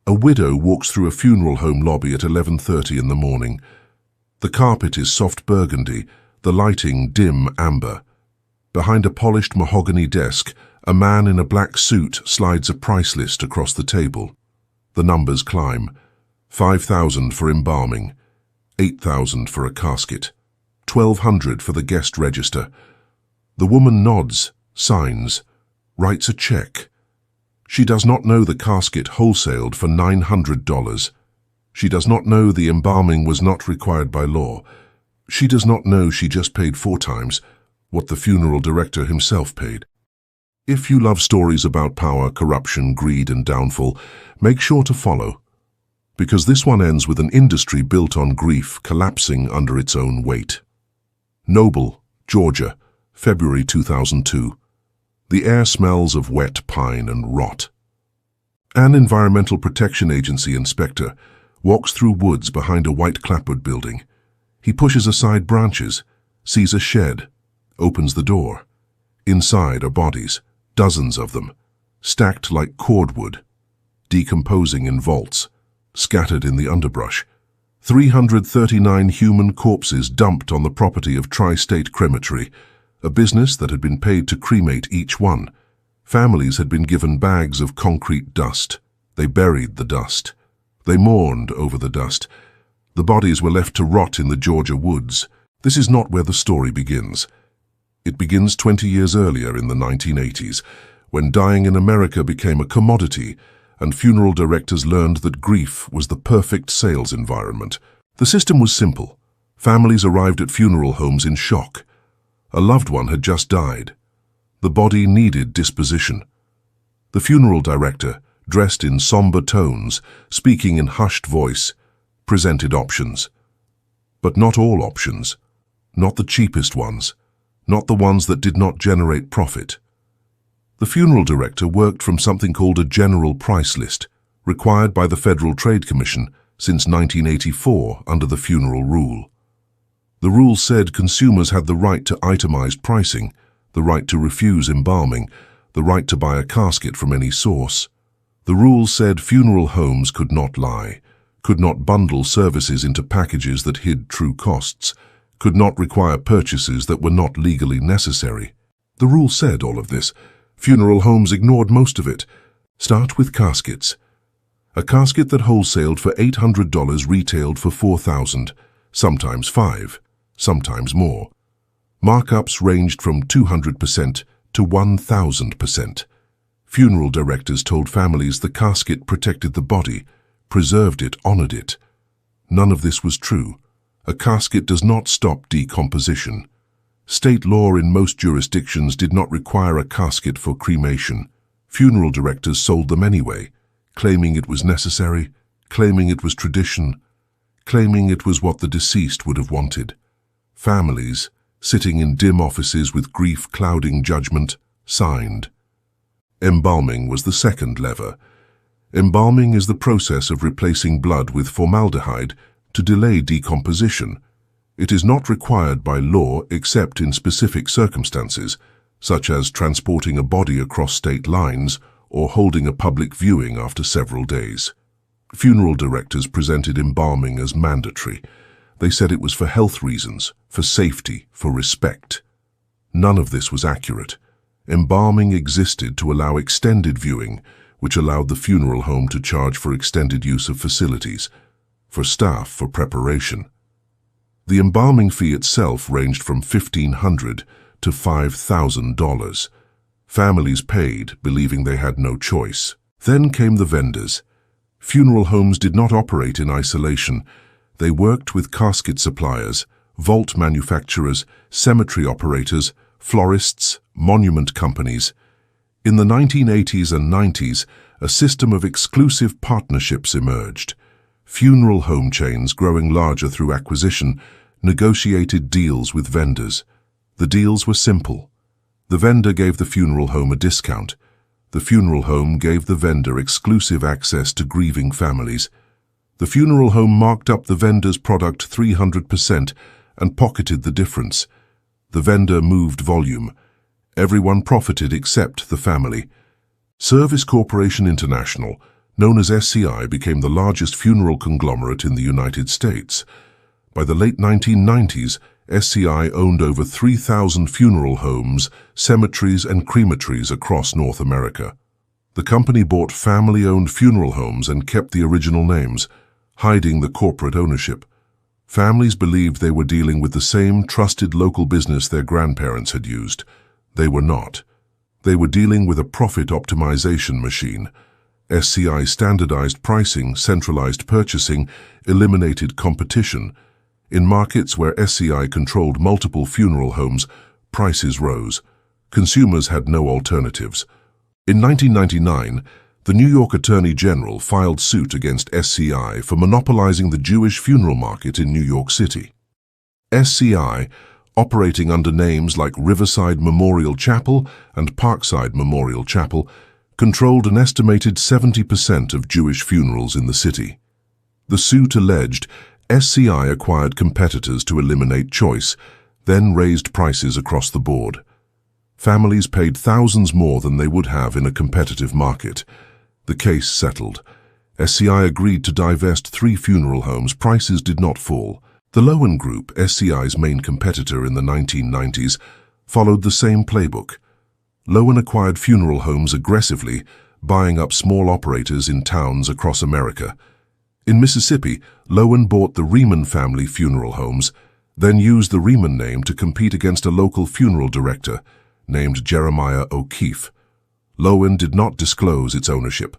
A widow walks through a funeral home lobby at 11:30 in the morning. The carpet is soft burgundy, the lighting dim amber. Behind a polished mahogany desk, a man in a black suit slides a price list across the table. The numbers climb. 5,000 for embalming, 8,000 for a casket, 1,200 for the guest register. The woman nods, signs, writes a check. She does not know the casket wholesaled for $900. She does not know the embalming was not required by law. She does not know she just paid 4 times what the funeral director himself paid. If you love stories about power, corruption, greed, and downfall, make sure to follow, because this one ends with an industry built on grief collapsing under its own weight. Noble, Georgia, February 2002. The air smells of wet pine and rot. An Environmental Protection Agency inspector walks through woods behind a white clapboard building. He pushes aside branches, sees a shed, opens the door. Inside are bodies, dozens of them, stacked like cordwood, decomposing in vaults, scattered in the underbrush. 339 human corpses dumped on the property of Tri-State Crematory, a business that had been paid to cremate each one. Families had been given bags of concrete dust. They buried the dust. They mourned over the dust. The bodies were left to rot in the Georgia woods. This is not where the story begins. It begins 20 years earlier in the 1980s, when dying in America became a commodity and funeral directors learned that grief was the perfect sales environment. The system was simple. Families arrived at funeral homes in shock. A loved one had just died. The body needed disposition. The funeral director, dressed in somber tones, speaking in hushed voice, presented options. But not all options. Not the cheapest ones. Not the ones that did not generate profit. The funeral director worked from something called a general price list, required by the Federal Trade Commission since 1984 under the funeral rule. The rule said consumers had the right to itemized pricing, the right to refuse embalming, the right to buy a casket from any source. The rule said funeral homes could not lie, could not bundle services into packages that hid true costs, could not require purchases that were not legally necessary. The rule said all of this. Funeral homes ignored most of it. Start with caskets. A casket that wholesaled for $800 retailed for $4,000, sometimes $5,000. Sometimes more. Markups ranged from 200% to 1,000%. Funeral directors told families the casket protected the body, preserved it, honored it. None of this was true. A casket does not stop decomposition. State law in most jurisdictions did not require a casket for cremation. Funeral directors sold them anyway, claiming it was necessary, claiming it was tradition, claiming it was what the deceased would have wanted. Families, sitting in dim offices with grief clouding judgment, signed. Embalming was the second lever. Embalming is the process of replacing blood with formaldehyde to delay decomposition. It is not required by law except in specific circumstances, such as transporting a body across state lines or holding a public viewing after several days. Funeral directors presented embalming as mandatory. They said it was for health reasons, for safety, for respect. None of this was accurate. Embalming existed to allow extended viewing, which allowed the funeral home to charge for extended use of facilities, for staff, for preparation. The embalming fee itself ranged from $1,500 to $5,000. Families paid, believing they had no choice. Then came the vendors. Funeral homes did not operate in isolation. They worked with casket suppliers, vault manufacturers, cemetery operators, florists, monument companies. In the 1980s and 90s, a system of exclusive partnerships emerged. Funeral home chains, growing larger through acquisition, negotiated deals with vendors. The deals were simple. The vendor gave the funeral home a discount. The funeral home gave the vendor exclusive access to grieving families. The funeral home marked up the vendor's product 300% and pocketed the difference. The vendor moved volume. Everyone profited except the family. Service Corporation International, known as SCI, became the largest funeral conglomerate in the United States. By the late 1990s, SCI owned over 3,000 funeral homes, cemeteries, and crematories across North America. The company bought family-owned funeral homes and kept the original names, hiding the corporate ownership. Families believed they were dealing with the same trusted local business their grandparents had used. They were not. They were dealing with a profit optimization machine. SCI standardized pricing, centralized purchasing, eliminated competition. In markets where SCI controlled multiple funeral homes, prices rose. Consumers had no alternatives. In 1999, the New York Attorney General filed suit against SCI for monopolizing the Jewish funeral market in New York City. SCI, operating under names like Riverside Memorial Chapel and Parkside Memorial Chapel, controlled an estimated 70% of Jewish funerals in the city. The suit alleged SCI acquired competitors to eliminate choice, then raised prices across the board. Families paid thousands more than they would have in a competitive market. The case settled. SCI agreed to divest 3 funeral homes. Prices did not fall. The Lowen Group, SCI's main competitor in the 1990s, followed the same playbook. Lowen acquired funeral homes aggressively, buying up small operators in towns across America. In Mississippi, Lowen bought the Riemann family funeral homes, then used the Riemann name to compete against a local funeral director named Jeremiah O'Keefe. Lowen did not disclose its ownership.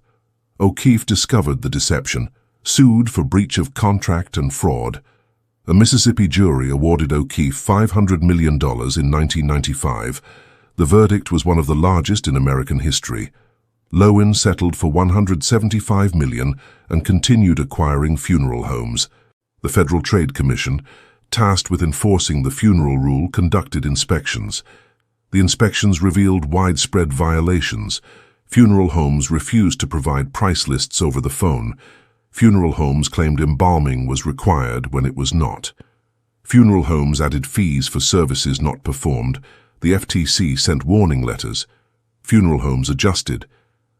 O'Keefe discovered the deception, sued for breach of contract and fraud. A Mississippi jury awarded O'Keefe $500 million in 1995. The verdict was one of the largest in American history. Lowen settled for $175 million and continued acquiring funeral homes. The Federal Trade Commission, tasked with enforcing the funeral rule, conducted inspections. The inspections revealed widespread violations. Funeral homes refused to provide price lists over the phone. Funeral homes claimed embalming was required when it was not. Funeral homes added fees for services not performed. The FTC sent warning letters. Funeral homes adjusted,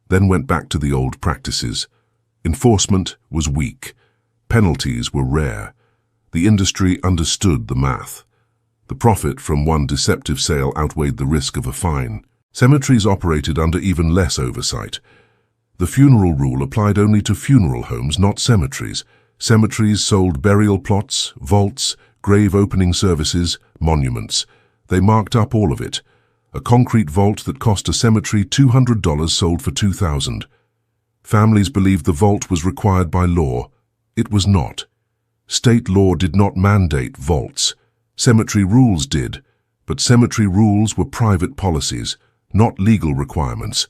then went back to the old practices. Enforcement was weak. Penalties were rare. The industry understood the math. The profit from one deceptive sale outweighed the risk of a fine. Cemeteries operated under even less oversight. The funeral rule applied only to funeral homes, not cemeteries. Cemeteries sold burial plots, vaults, grave opening services, monuments. They marked up all of it. A concrete vault that cost a cemetery $200 sold for $2,000. Families believed the vault was required by law. It was not. State law did not mandate vaults. Cemetery rules did, but cemetery rules were private policies, not legal requirements.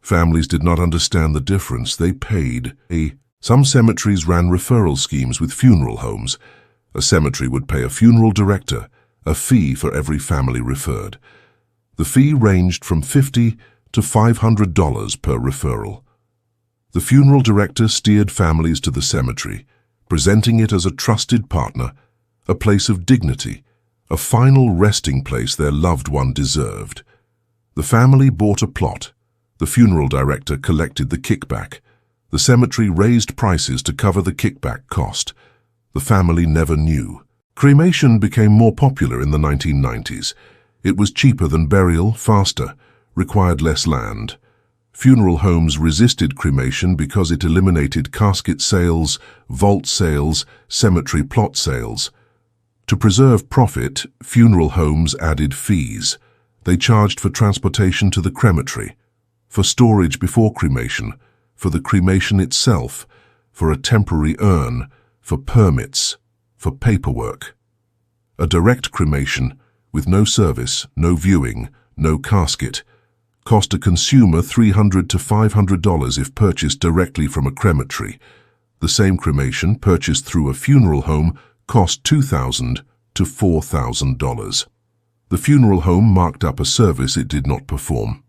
Families did not understand the difference. They paid. Some cemeteries ran referral schemes with funeral homes. A cemetery would pay a funeral director a fee for every family referred. The fee ranged from $50 to $500 per referral. The funeral director steered families to the cemetery, presenting it as a trusted partner, a place of dignity, a final resting place their loved one deserved. The family bought a plot. The funeral director collected the kickback. The cemetery raised prices to cover the kickback cost. The family never knew. Cremation became more popular in the 1990s. It was cheaper than burial, faster, required less land. Funeral homes resisted cremation because it eliminated casket sales, vault sales, cemetery plot sales. To preserve profit, funeral homes added fees. They charged for transportation to the crematory, for storage before cremation, for the cremation itself, for a temporary urn, for permits, for paperwork. A direct cremation, with no service, no viewing, no casket, cost a consumer $300 to $500 if purchased directly from a crematory. The same cremation, purchased through a funeral home, cost $2,000 to $4,000. The funeral home marked up a service it did not perform,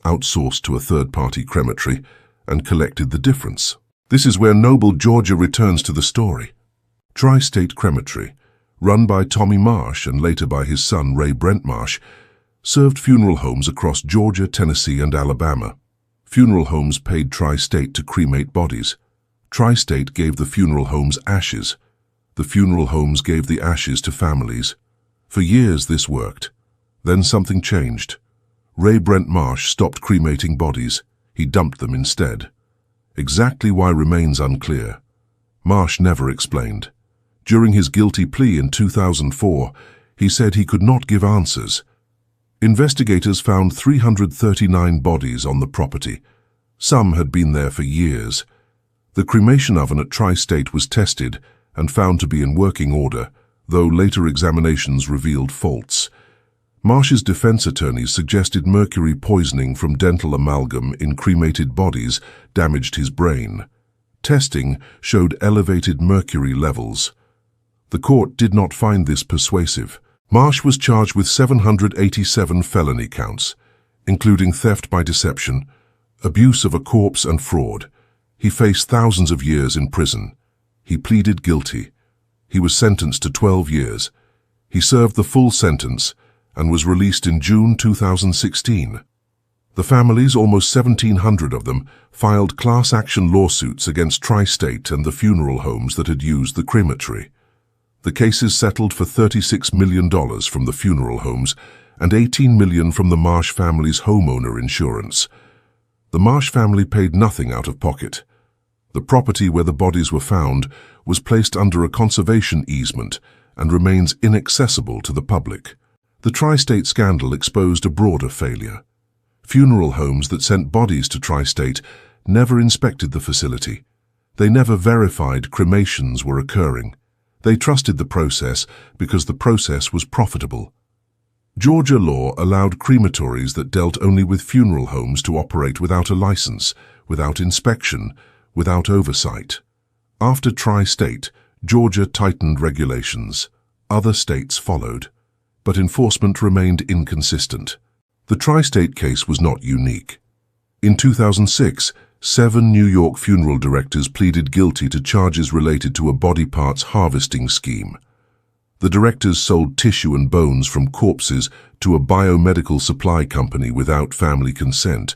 outsourced to a third-party crematory, and collected the difference. This is where Noble, Georgia returns to the story. Tri-State Crematory, run by Tommy Marsh and later by his son Ray Brent Marsh, served funeral homes across Georgia, Tennessee, and Alabama. Funeral homes paid Tri-State to cremate bodies. Tri-State gave the funeral homes ashes. The funeral homes gave the ashes to families. For years this worked. Then something changed. Ray Brent Marsh stopped cremating bodies. He dumped them instead. Exactly why remains unclear. Marsh never explained. During his guilty plea in 2004, he said he could not give answers. Investigators found 339 bodies on the property. Some had been there for years. The cremation oven at Tri-State was tested and found to be in working order, though later examinations revealed faults. Marsh's defense attorneys suggested mercury poisoning from dental amalgam in cremated bodies damaged his brain. Testing showed elevated mercury levels. The court did not find this persuasive. Marsh was charged with 787 felony counts, including theft by deception, abuse of a corpse and fraud. He faced thousands of years in prison. He pleaded guilty. He was sentenced to 12 years. He served the full sentence and was released in June 2016. The families, almost 1,700 of them, filed class action lawsuits against Tri-State and the funeral homes that had used the crematory. The cases settled for $36 million from the funeral homes and $18 million from the Marsh family's homeowner insurance. The Marsh family paid nothing out of pocket. The property where the bodies were found was placed under a conservation easement and remains inaccessible to the public. The Tri-State scandal exposed a broader failure. Funeral homes that sent bodies to Tri-State never inspected the facility. They never verified cremations were occurring. They trusted the process because the process was profitable. Georgia law allowed crematories that dealt only with funeral homes to operate without a license, without inspection, without oversight. After Tri-State, Georgia tightened regulations. Other states followed, but enforcement remained inconsistent. The Tri-State case was not unique. In 2006, 7 New York funeral directors pleaded guilty to charges related to a body parts harvesting scheme. The directors sold tissue and bones from corpses to a biomedical supply company without family consent.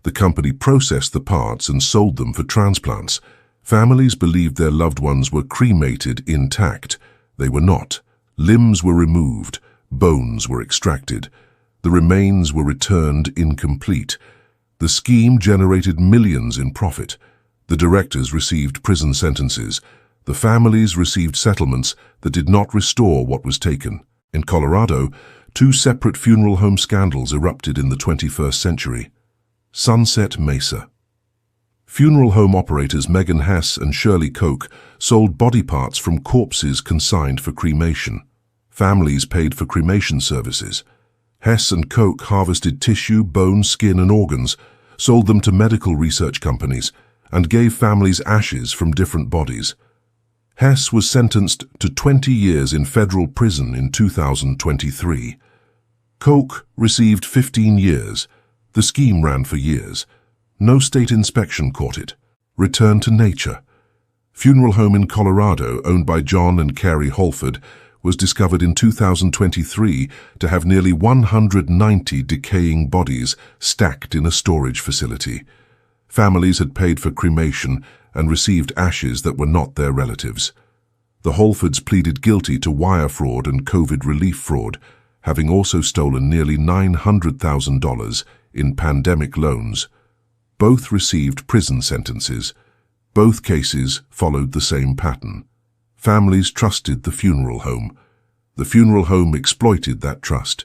The company processed the parts and sold them for transplants. Families believed their loved ones were cremated intact. They were not. Limbs were removed. Bones were extracted. The remains were returned incomplete. The scheme generated millions in profit. The directors received prison sentences. The families received settlements that did not restore what was taken. In Colorado, 2 separate funeral home scandals erupted in the 21st century. Sunset Mesa. Funeral home operators Megan Hess and Shirley Koch sold body parts from corpses consigned for cremation. Families paid for cremation services. Hess and Koch harvested tissue, bone, skin, and organs, sold them to medical research companies, and gave families ashes from different bodies. Hess was sentenced to 20 years in federal prison in 2023. Koch received 15 years. The scheme ran for years. No state inspection caught it. Return to nature. Funeral home in Colorado, owned by John and Carrie Holford, was discovered in 2023 to have nearly 190 decaying bodies stacked in a storage facility. Families had paid for cremation and received ashes that were not their relatives. The Holfords pleaded guilty to wire fraud and COVID relief fraud, having also stolen nearly $900,000 in pandemic loans. Both received prison sentences. Both cases followed the same pattern. Families trusted the funeral home. The funeral home exploited that trust.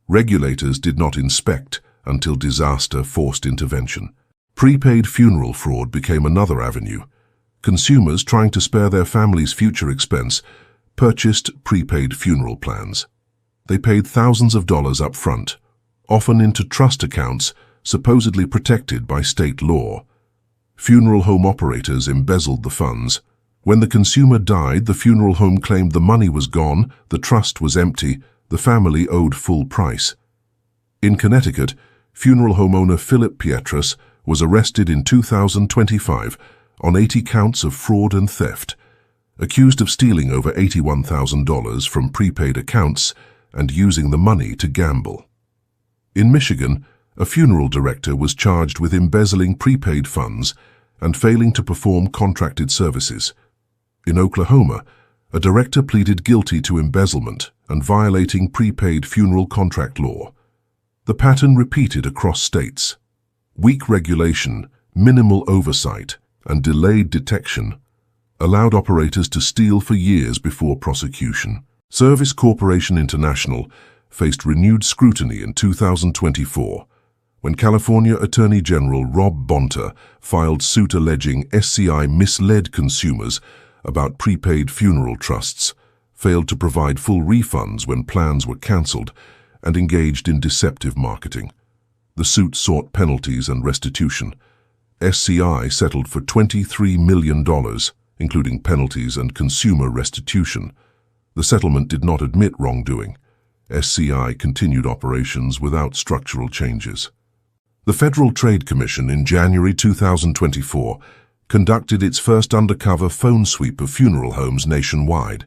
Regulators did not inspect until disaster forced intervention. Prepaid funeral fraud became another avenue. Consumers, trying to spare their family's future expense, purchased prepaid funeral plans. They paid thousands of dollars up front, often into trust accounts supposedly protected by state law. Funeral home operators embezzled the funds. When the consumer died, the funeral home claimed the money was gone, the trust was empty, the family owed full price. In Connecticut, funeral home owner Philip Pietrus was arrested in 2025 on 80 counts of fraud and theft, accused of stealing over $81,000 from prepaid accounts and using the money to gamble. In Michigan, A funeral director was charged with embezzling prepaid funds and failing to perform contracted services. In Oklahoma, a director pleaded guilty to embezzlement and violating prepaid funeral contract law. The pattern repeated across states. Weak regulation, minimal oversight, and delayed detection allowed operators to steal for years before prosecution. Service Corporation International faced renewed scrutiny in 2024 when California Attorney General Rob Bonta filed suit alleging SCI misled consumers about prepaid funeral trusts, failed to provide full refunds when plans were cancelled, and engaged in deceptive marketing. The suit sought penalties and restitution. SCI settled for $23 million, including penalties and consumer restitution. The settlement did not admit wrongdoing. SCI continued operations without structural changes. The Federal Trade Commission in January 2024 conducted its first undercover phone sweep of funeral homes nationwide.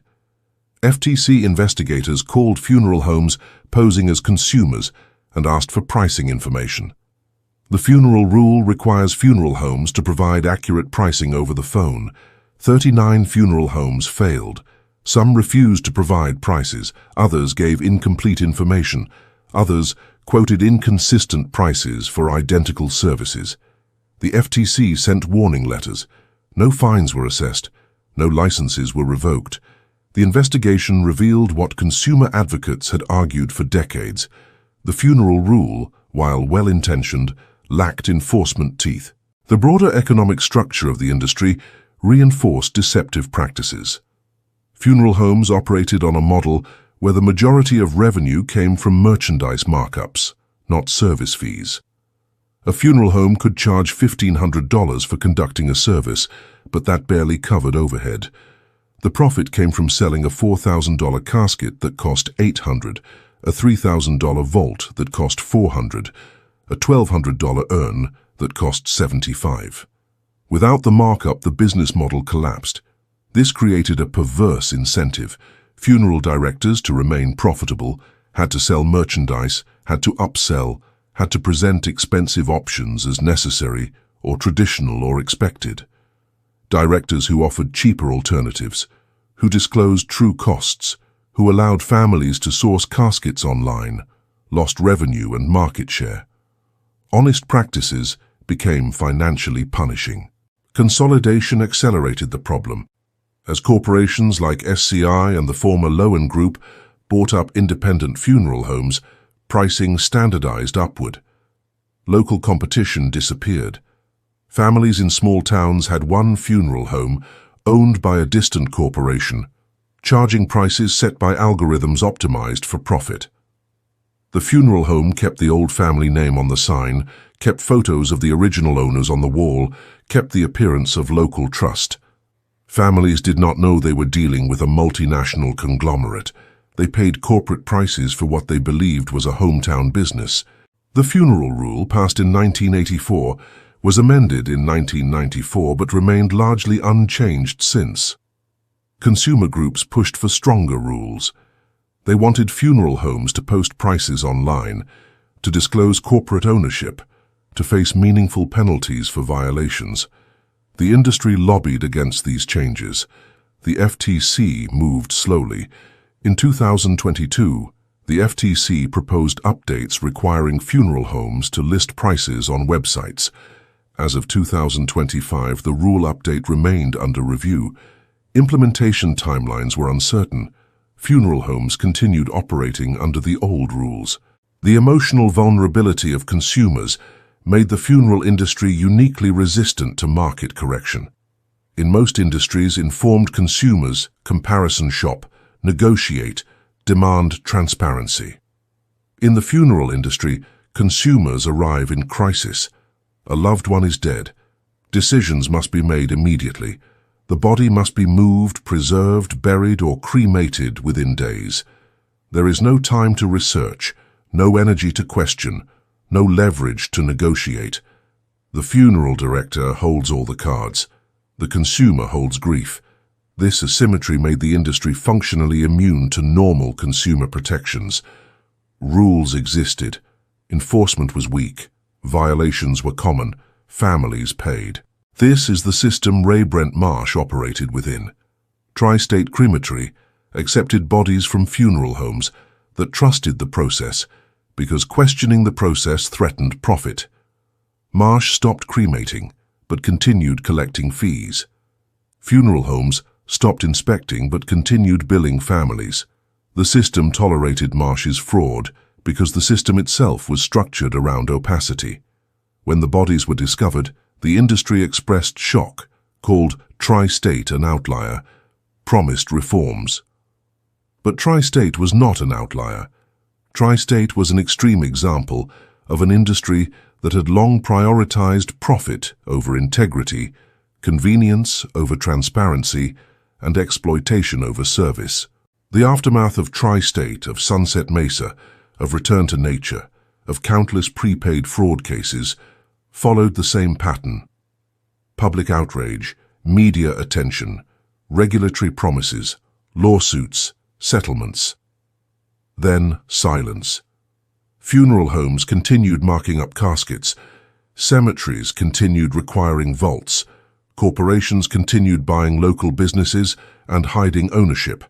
FTC investigators called funeral homes posing as consumers and asked for pricing information. The funeral rule requires funeral homes to provide accurate pricing over the phone. 39 funeral homes failed. Some refused to provide prices, others gave incomplete information, others quoted inconsistent prices for identical services. The FTC sent warning letters. No fines were assessed. No licenses were revoked. The investigation revealed what consumer advocates had argued for decades. The funeral rule, while well-intentioned, lacked enforcement teeth. The broader economic structure of the industry reinforced deceptive practices. Funeral homes operated on a model where the majority of revenue came from merchandise markups, not service fees. A funeral home could charge $1,500 for conducting a service, but that barely covered overhead. The profit came from selling a $4,000 casket that cost $800, a $3,000 vault that cost $400, a $1,200 urn that cost $75. Without the markup, the business model collapsed. This created a perverse incentive. Funeral directors, to remain profitable, had to sell merchandise, had to upsell, had to present expensive options as necessary or traditional or expected. Directors who offered cheaper alternatives, who disclosed true costs, who allowed families to source caskets online, lost revenue and market share. Honest practices became financially punishing. Consolidation accelerated the problem. As corporations like SCI and the former Lowen Group bought up independent funeral homes, pricing standardized upward. Local competition disappeared. Families in small towns had one funeral home owned by a distant corporation, charging prices set by algorithms optimized for profit. The funeral home kept the old family name on the sign, kept photos of the original owners on the wall, kept the appearance of local trust. Families did not know they were dealing with a multinational conglomerate. They paid corporate prices for what they believed was a hometown business. The funeral rule, passed in 1984, was amended in 1994 but remained largely unchanged since. Consumer groups pushed for stronger rules. They wanted funeral homes to post prices online, to disclose corporate ownership, to face meaningful penalties for violations. The industry lobbied against these changes. The FTC moved slowly. In 2022, the FTC proposed updates requiring funeral homes to list prices on websites. As of 2025, the rule update remained under review. Implementation timelines were uncertain. Funeral homes continued operating under the old rules. The emotional vulnerability of consumers made the funeral industry uniquely resistant to market correction. In most industries, informed consumers comparison shop, negotiate, demand transparency. In the funeral industry, consumers arrive in crisis. A loved one is dead. Decisions must be made immediately. The body must be moved, preserved, buried, or cremated within days. There is no time to research, no energy to question, no leverage to negotiate. The funeral director holds all the cards. The consumer holds grief. This asymmetry made the industry functionally immune to normal consumer protections. Rules existed, Enforcement was weak. Violations were common. Families paid. This is the system Ray Brent Marsh operated within. Tri-State Crematory accepted bodies from funeral homes that trusted the process because questioning the process threatened profit. Marsh stopped cremating but continued collecting fees. Funeral homes stopped inspecting but continued billing families. The system tolerated Marsh's fraud because the system itself was structured around opacity. When the bodies were discovered, the industry expressed shock, called Tri-State an outlier, promised reforms. But Tri-State was not an outlier. Tri-State was an extreme example of an industry that had long prioritized profit over integrity, convenience over transparency, and exploitation over service. The aftermath of Tri-State, of Sunset Mesa, of Return to Nature, of countless prepaid fraud cases, followed the same pattern. Public outrage, media attention, regulatory promises, lawsuits, settlements. Then silence. Funeral homes continued marking up caskets. Cemeteries continued requiring vaults. Corporations continued buying local businesses and hiding ownership.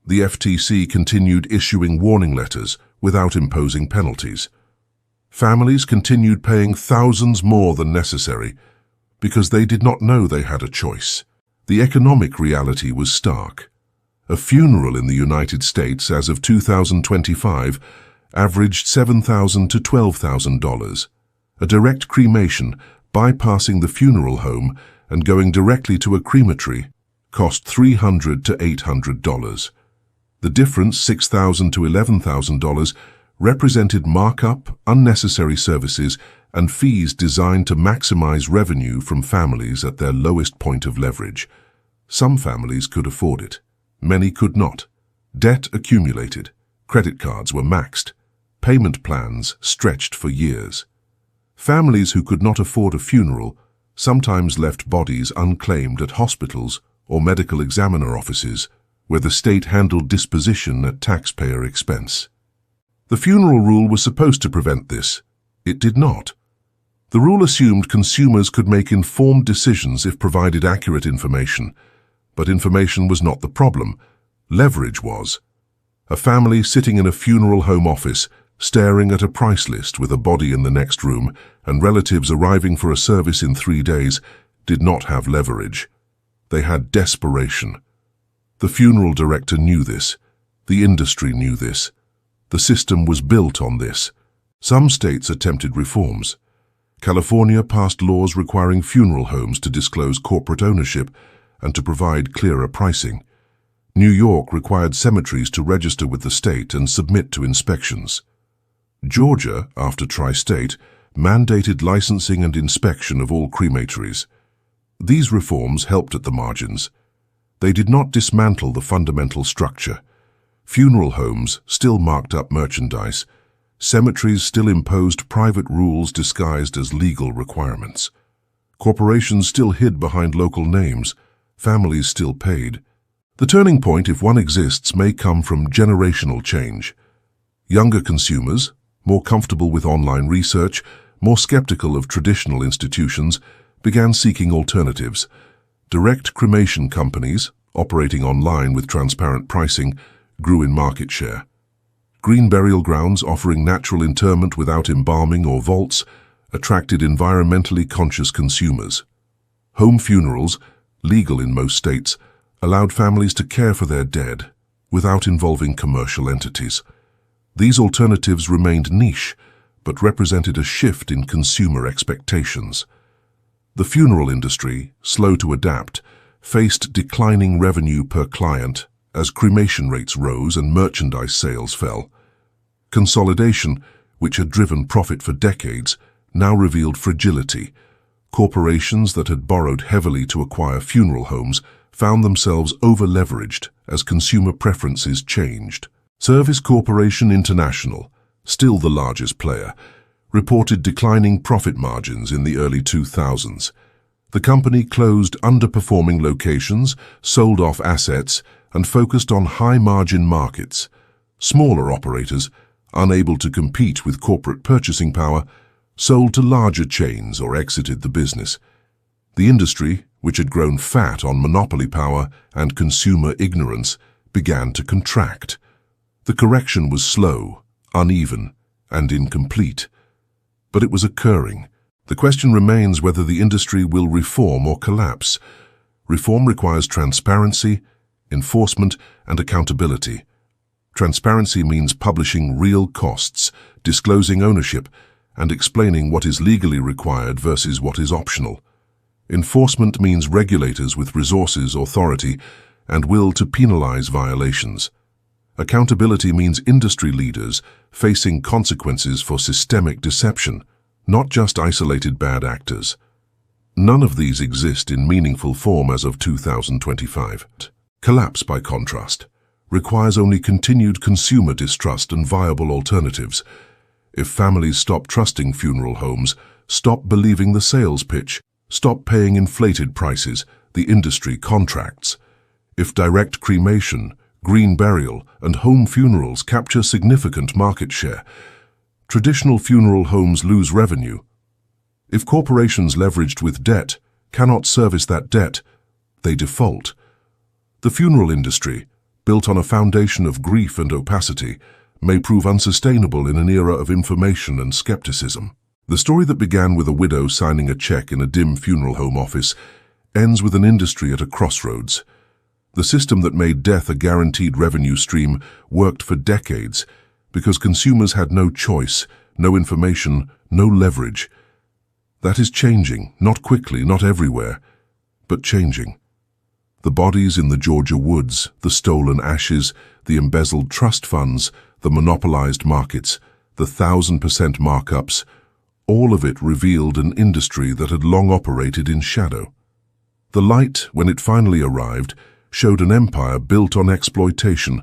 The FTC continued issuing warning letters without imposing penalties. Families continued paying thousands more than necessary because they did not know they had a choice. The economic reality was stark. A funeral in the United States as of 2025 averaged $7,000 to $12,000. A direct cremation, bypassing the funeral home and going directly to a crematory, cost $300 to $800. The difference, $6,000 to $11,000, represented markup, unnecessary services, and fees designed to maximize revenue from families at their lowest point of leverage. Some families could afford it. Many could not. Debt accumulated. Credit cards were maxed. Payment plans stretched for years. Families who could not afford a funeral sometimes left bodies unclaimed at hospitals or medical examiner offices, where the state handled disposition at taxpayer expense. The funeral rule was supposed to prevent this. It did not. The rule assumed consumers could make informed decisions if provided accurate information, but information was not the problem. Leverage was. A family sitting in a funeral home office, staring at a price list with a body in the next room and relatives arriving for a service in 3 days, did not have leverage. They had desperation. The funeral director knew this. The industry knew this. The system was built on this. Some states attempted reforms. California passed laws requiring funeral homes to disclose corporate ownership and to provide clearer pricing. New York required cemeteries to register with the state and submit to inspections. Georgia, after Tri-State, mandated licensing and inspection of all crematories. These reforms helped at the margins. They did not dismantle the fundamental structure. Funeral homes still marked up merchandise. Cemeteries still imposed private rules disguised as legal requirements. Corporations still hid behind local names. Families still paid. The turning point, if one exists, may come from generational change. Younger consumers, more comfortable with online research, more skeptical of traditional institutions, began seeking alternatives. Direct cremation companies, operating online with transparent pricing, grew in market share. Green burial grounds offering natural interment without embalming or vaults attracted environmentally conscious consumers. Home funerals, legal in most states, allowed families to care for their dead without involving commercial entities. These alternatives remained niche, but represented a shift in consumer expectations. The funeral industry, slow to adapt, faced declining revenue per client as cremation rates rose and merchandise sales fell. Consolidation, which had driven profit for decades, now revealed fragility. Corporations that had borrowed heavily to acquire funeral homes found themselves over-leveraged as consumer preferences changed. Service Corporation International, still the largest player, reported declining profit margins in the early 2000s. The company closed underperforming locations, sold off assets, and focused on high-margin markets. Smaller operators, unable to compete with corporate purchasing power, sold to larger chains or exited the business. The industry, which had grown fat on monopoly power and consumer ignorance, began to contract. The correction was slow, uneven, and incomplete. But it was occurring. The question remains whether the industry will reform or collapse. Reform requires transparency, enforcement, and accountability. Transparency means publishing real costs, disclosing ownership, and explaining what is legally required versus what is optional. Enforcement means regulators with resources, authority, and will to penalize violations. Accountability means industry leaders facing consequences for systemic deception, not just isolated bad actors. None of these exist in meaningful form as of 2025. Collapse, by contrast, requires only continued consumer distrust and viable alternatives. If families stop trusting funeral homes, stop believing the sales pitch, stop paying inflated prices, the industry contracts. If direct cremation, green burial, and home funerals capture significant market share, traditional funeral homes lose revenue. If corporations leveraged with debt cannot service that debt, they default. The funeral industry, built on a foundation of grief and opacity, may prove unsustainable in an era of information and skepticism. The story that began with a widow signing a check in a dim funeral home office ends with an industry at a crossroads. The system that made death a guaranteed revenue stream worked for decades because consumers had no choice, no information, no leverage. That is changing, not quickly, not everywhere, but changing. The bodies in the Georgia woods, the stolen ashes, the embezzled trust funds, the monopolized markets, the 1,000% markups, all of it revealed an industry that had long operated in shadow. The light, when it finally arrived, showed an empire built on exploitation.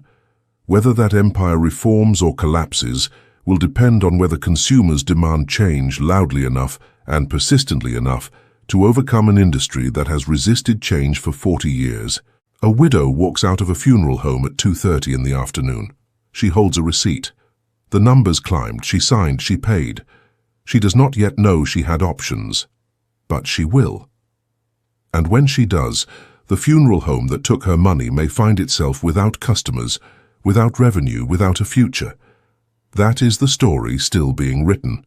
Whether that empire reforms or collapses will depend on whether consumers demand change loudly enough and persistently enough to overcome an industry that has resisted change for 40 years. A widow walks out of a funeral home at 2:30 in the afternoon. She holds a receipt. The numbers climbed, she signed, she paid. She does not yet know she had options, but she will. And when she does, the funeral home that took her money may find itself without customers, without revenue, without a future. That is the story still being written.